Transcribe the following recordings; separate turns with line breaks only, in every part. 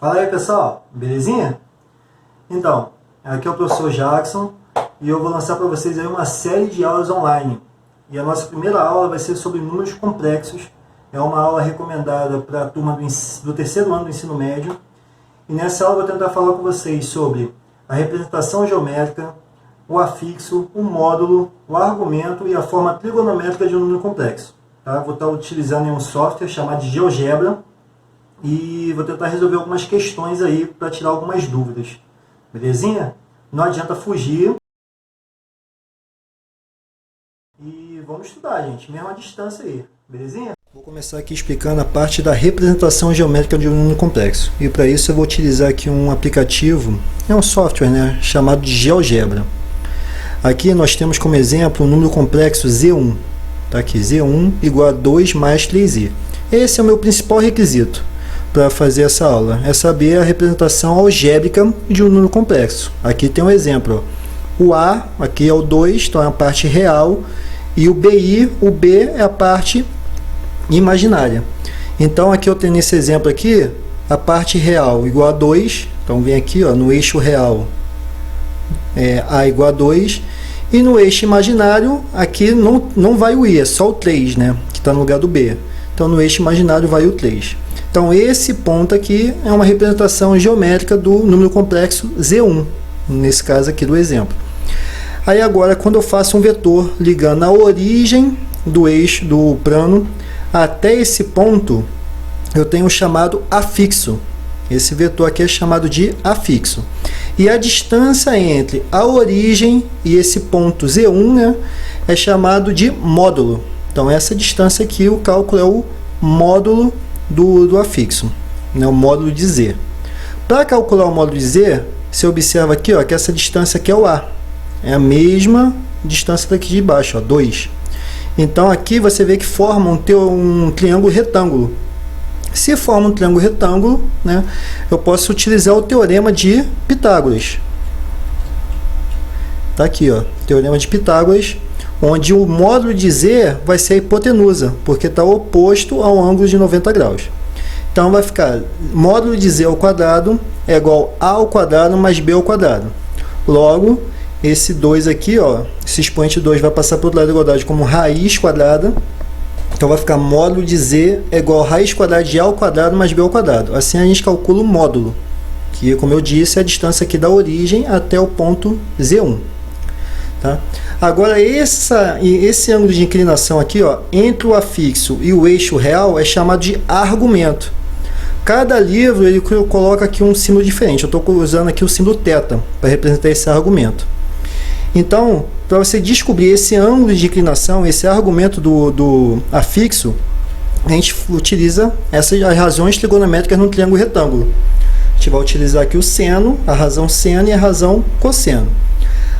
Fala aí, pessoal, belezinha? Então, aqui é o professor Jackson e eu vou lançar para vocês aí uma série de aulas online. E a nossa primeira aula vai ser sobre números complexos. É uma aula recomendada para a turma do terceiro ano do ensino médio. E nessa aula eu vou tentar falar com vocês sobre a representação geométrica, o afixo, o módulo, o argumento e a forma trigonométrica de um número complexo. Tá? Vou estar utilizando um software chamado de GeoGebra e vou tentar resolver algumas questões aí para tirar algumas dúvidas. Belezinha? Não adianta fugir. E vamos estudar, gente, mesmo à distância aí. Belezinha? Vou começar aqui explicando a parte da representação geométrica de um número complexo. E para isso eu vou utilizar aqui um aplicativo, é um software, né, chamado de GeoGebra. Aqui nós temos como exemplo um número complexo Z1. Tá aqui, Z1 igual a 2 mais 3i. Esse é o meu principal requisito para fazer essa aula. É saber a representação algébrica de um número complexo. Aqui tem um exemplo. Ó. O A, aqui é o 2, então é a parte real. E o BI, o B é a parte imaginária. Então aqui eu tenho nesse exemplo aqui, a parte real igual a 2. Então vem aqui ó, no eixo real, A igual a 2. E no eixo imaginário, aqui não vai o I, é só o 3, né? Que está no lugar do B. Então no eixo imaginário vai o 3. Então esse ponto aqui é uma representação geométrica do número complexo Z1, nesse caso aqui do exemplo. Aí agora, quando eu faço um vetor ligando a origem do eixo do plano até esse ponto, eu tenho o chamado afixo. Esse vetor aqui é chamado de afixo. E a distância entre a origem e esse ponto Z1, né, é chamado de módulo. Então essa distância aqui, o cálculo é o módulo do afixo, né, o módulo de Z. Para calcular o módulo de Z, você observa aqui ó, que essa distância aqui é o A. É a mesma distância daqui de baixo, ó, 2. Então aqui você vê que forma um triângulo retângulo. Se forma um triângulo retângulo, né, eu posso utilizar o teorema de Pitágoras. Tá aqui, ó, teorema de Pitágoras, onde o módulo de Z vai ser a hipotenusa, porque está oposto ao ângulo de 90 graus. Então vai ficar módulo de Z ao quadrado é igual a ao quadrado mais b ao quadrado. Logo, esse 2 aqui, ó, esse expoente 2 vai passar para o outro lado da igualdade como raiz quadrada. Então vai ficar módulo de Z é igual a raiz quadrada de a ao quadrado mais b ao quadrado. Assim a gente calcula o módulo, que como eu disse é a distância aqui da origem até o ponto Z1. Tá? Agora esse ângulo de inclinação aqui, ó, entre o afixo e o eixo real é chamado de argumento. Cada livro ele coloca aqui um símbolo diferente. Eu estou usando aqui o símbolo θ para representar esse argumento. Então, para você descobrir esse ângulo de inclinação, esse argumento do afixo, a gente utiliza essas razões trigonométricas no triângulo retângulo. A gente vai utilizar aqui o seno, a razão seno e a razão cosseno.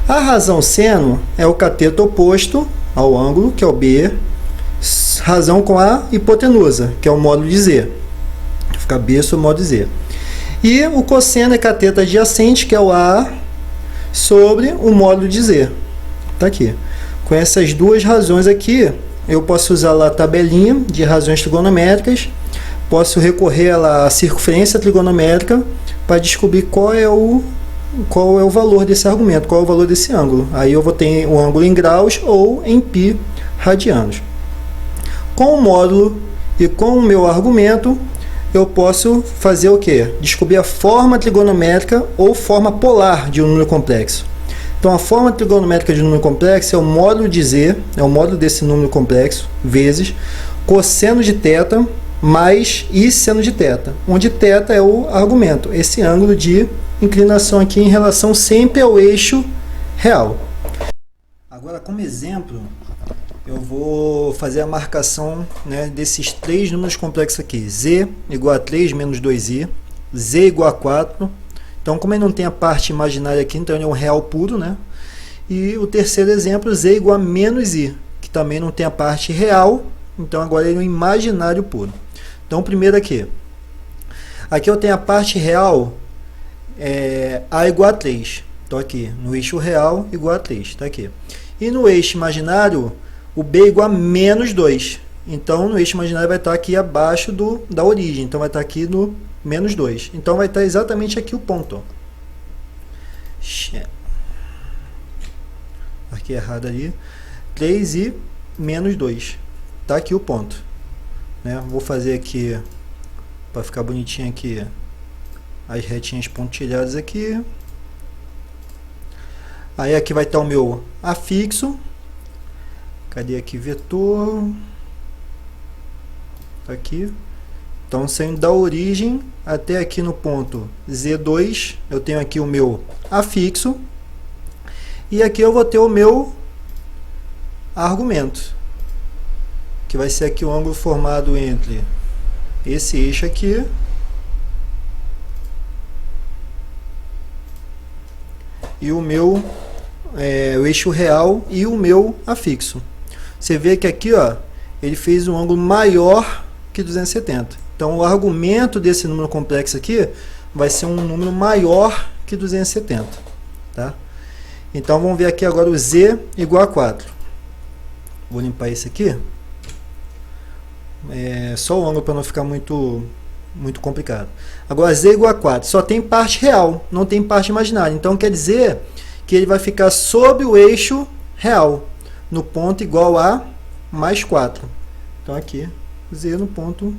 A razão seno é o cateto oposto ao ângulo, que é o B, razão com a hipotenusa, que é o módulo de Z. Fica B sobre o módulo de Z. E o cosseno é cateto adjacente, que é o A, sobre o módulo de Z. Tá aqui. Com essas duas razões aqui, eu posso usar lá a tabelinha de razões trigonométricas, posso recorrer à circunferência trigonométrica para descobrir qual é o valor desse argumento, qual é o valor desse ângulo. Aí eu vou ter o ângulo em graus ou em π radianos. Com o módulo e com o meu argumento, eu posso fazer o quê? Descobrir a forma trigonométrica ou forma polar de um número complexo. Então a forma trigonométrica de um número complexo é o módulo de Z, é o módulo desse número complexo, vezes cosseno de θ mais I seno de θ, onde θ é o argumento, esse ângulo de inclinação aqui em relação sempre ao eixo real. Agora, como exemplo, eu vou fazer a marcação, né, desses três números complexos aqui. Z igual a 3 menos 2i, Z igual a 4. Então, como ele não tem a parte imaginária aqui, então ele é um real puro, né? E o terceiro exemplo, Z igual a menos i, que também não tem a parte real, então agora ele é um imaginário puro. Então, primeiro aqui eu tenho a parte real, A igual a 3. Então aqui, no eixo real igual a 3, tá aqui. E no eixo imaginário, o B igual a menos 2. Então, no eixo imaginário vai estar aqui abaixo da origem. Então, vai estar aqui no menos 2. Então, vai estar exatamente aqui o ponto. Marquei errado ali. 3 e menos 2. Está aqui o ponto. Né? Vou fazer aqui, para ficar bonitinho aqui, as retinhas pontilhadas aqui. Aí aqui vai estar o meu afixo. Cadê aqui vetor? Tá aqui. Então, saindo da origem até aqui no ponto Z2, eu tenho aqui o meu afixo. E aqui eu vou ter o meu argumento, que vai ser aqui o ângulo formado entre esse eixo aqui e o meu o eixo real e o meu afixo. Você vê que aqui, ó, ele fez um ângulo maior que 270. Então, o argumento desse número complexo aqui vai ser um número maior que 270. Tá? Então, vamos ver aqui agora o Z igual a 4. Vou limpar esse aqui. Só o ângulo para não ficar muito complicado. Agora, Z igual a 4. Só tem parte real, não tem parte imaginária. Então, quer dizer que ele vai ficar sob o eixo real, no ponto igual a mais 4. Então, aqui, Z no ponto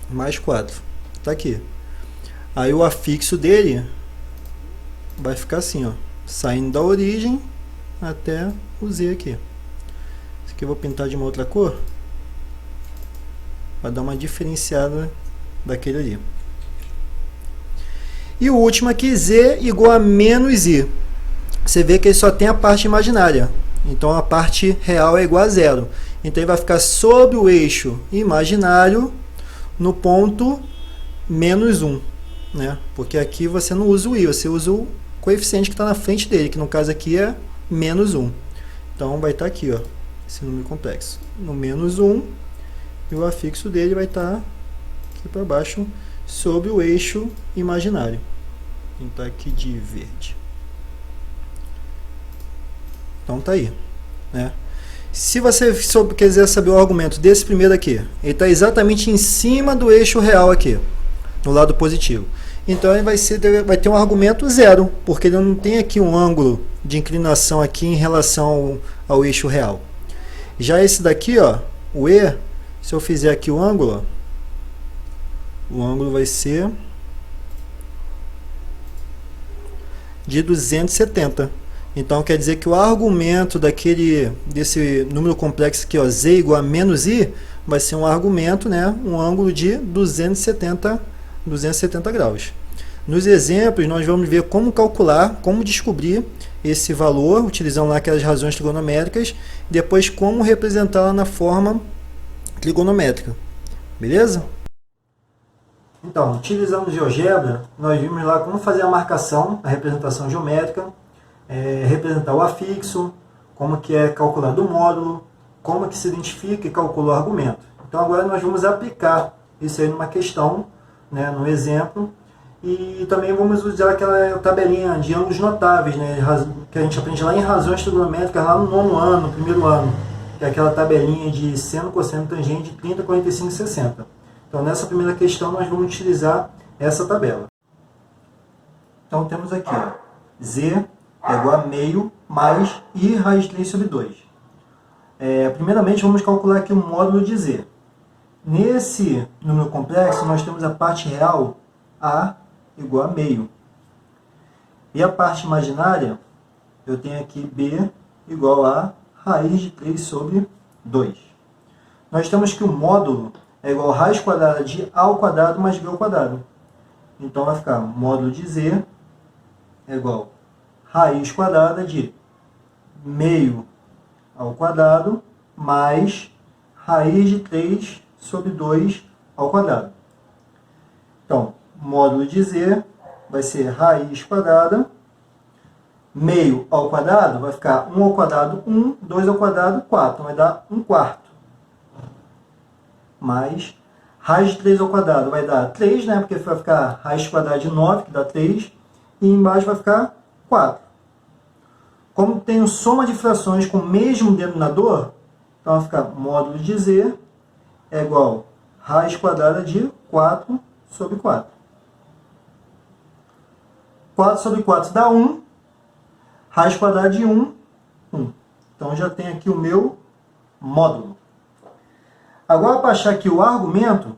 mais 4. Está aqui. Aí, o afixo dele vai ficar assim, ó, saindo da origem até o Z aqui. Esse aqui eu vou pintar de uma outra cor, para dar uma diferenciada daquele ali. E o último aqui, Z igual a menos I. Você vê que ele só tem a parte imaginária. Então, a parte real é igual a 0. Então, ele vai ficar sobre o eixo imaginário no ponto menos 1. Né? Porque aqui você não usa o I, você usa o coeficiente que está na frente dele, que no caso aqui é menos 1. Então, vai estar aqui, ó, esse número complexo. No menos 1, e o afixo dele vai estar aqui para baixo, sobre o eixo imaginário. Vou pintar aqui de verde. Então tá aí, né? Se você quiser saber o argumento desse primeiro aqui, ele está exatamente em cima do eixo real aqui, no lado positivo. Então ele vai ter um argumento 0, porque ele não tem aqui um ângulo de inclinação aqui em relação ao eixo real. Já esse daqui, ó, o E, se eu fizer aqui o ângulo vai ser de 270. Então, quer dizer que o argumento desse número complexo aqui, ó, Z igual a menos I, vai ser um argumento, né, um ângulo de 270 graus. Nos exemplos, nós vamos ver como calcular, como descobrir esse valor, utilizando lá aquelas razões trigonométricas, depois como representá-la na forma trigonométrica. Beleza? Então, utilizando o GeoGebra, nós vimos lá como fazer a marcação, a representação geométrica, representar o afixo, como que é calculado o módulo, como que se identifica e calcula o argumento. Então agora nós vamos aplicar isso aí numa questão, né, no exemplo, e também vamos usar aquela tabelinha de ângulos notáveis, né, que a gente aprende lá em razões trigonométricas, lá no 9º ano, no 1º ano, que é aquela tabelinha de seno, cosseno, tangente de 30, 45 e 60. Então nessa primeira questão nós vamos utilizar essa tabela. Então temos aqui, ó, Z é igual a meio mais I raiz de 3 sobre 2. Primeiramente, vamos calcular aqui o módulo de Z. Nesse número complexo, nós temos a parte real, A igual a meio. E a parte imaginária, eu tenho aqui B igual a raiz de 3 sobre 2. Nós temos que o módulo é igual a raiz quadrada de A ao quadrado mais B ao quadrado. Então, vai ficar módulo de Z é igual a raiz quadrada de meio ao quadrado mais raiz de 3 sobre 2 ao quadrado. Então, módulo de Z vai ser raiz quadrada, meio ao quadrado vai ficar 1 ao quadrado 1, 2 ao quadrado 4, então vai dar 1/4. Mais raiz de 3 ao quadrado vai dar 3, né, porque vai ficar raiz quadrada de 9, que dá 3, e embaixo vai ficar 4. Como tenho soma de frações com o mesmo denominador, então vai ficar módulo de Z é igual a raiz quadrada de 4 sobre 4. 4 sobre 4 dá 1. Raiz quadrada de 1, 1. Então já tem aqui o meu módulo. Agora, para achar aqui o argumento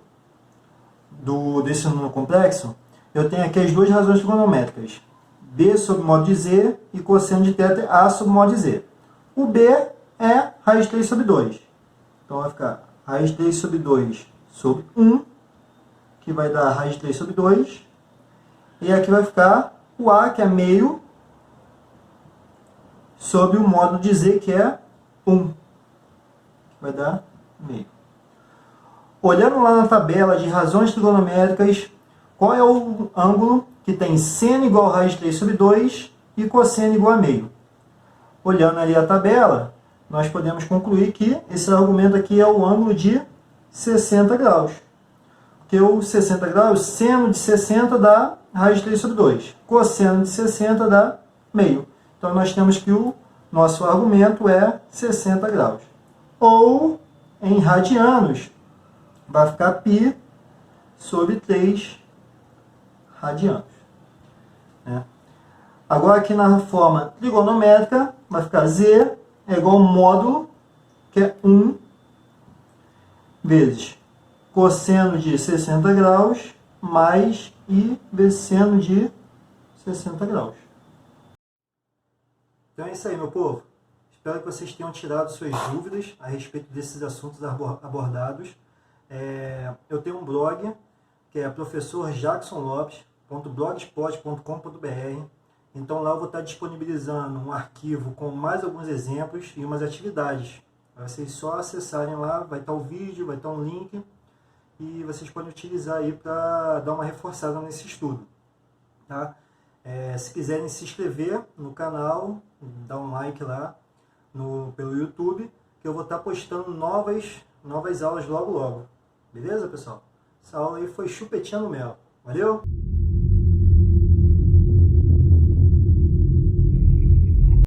desse número complexo, eu tenho aqui as duas razões trigonométricas. B sobre módulo de Z e cosseno de θ A sobre módulo de Z. O B é raiz de 3 sobre 2. Então vai ficar raiz de 3 sobre 2 sobre 1, que vai dar raiz de 3 sobre 2. E aqui vai ficar o A, que é meio, sobre o módulo de Z, que é 1, que vai dar meio. Olhando lá na tabela de razões trigonométricas, qual é o ângulo que tem seno igual a raiz de 3 sobre 2 e cosseno igual a meio? Olhando ali a tabela, nós podemos concluir que esse argumento aqui é o ângulo de 60 graus. Porque o 60 graus, seno de 60 dá raiz de 3 sobre 2. Cosseno de 60 dá meio. Então, nós temos que o nosso argumento é 60 graus. Ou, em radianos, vai ficar π sobre 3 radianos. Né? Agora, aqui na forma trigonométrica, vai ficar Z é igual ao módulo, que é 1, vezes cosseno de 60 graus, mais I vezes seno de 60 graus. Então é isso aí, meu povo. Espero que vocês tenham tirado suas dúvidas a respeito desses assuntos abordados. Eu tenho um blog, que é professorjacksonlopes.blogspot.com.br. Então lá eu vou estar disponibilizando um arquivo com mais alguns exemplos e umas atividades. Para vocês só acessarem lá, vai estar o vídeo, vai estar um link, e vocês podem utilizar aí para dar uma reforçada nesse estudo. Tá? Se quiserem se inscrever no canal, dá um like lá pelo YouTube, que eu vou estar postando novas aulas logo. Beleza, pessoal? Essa aula aí foi chupetinha no mel. Valeu?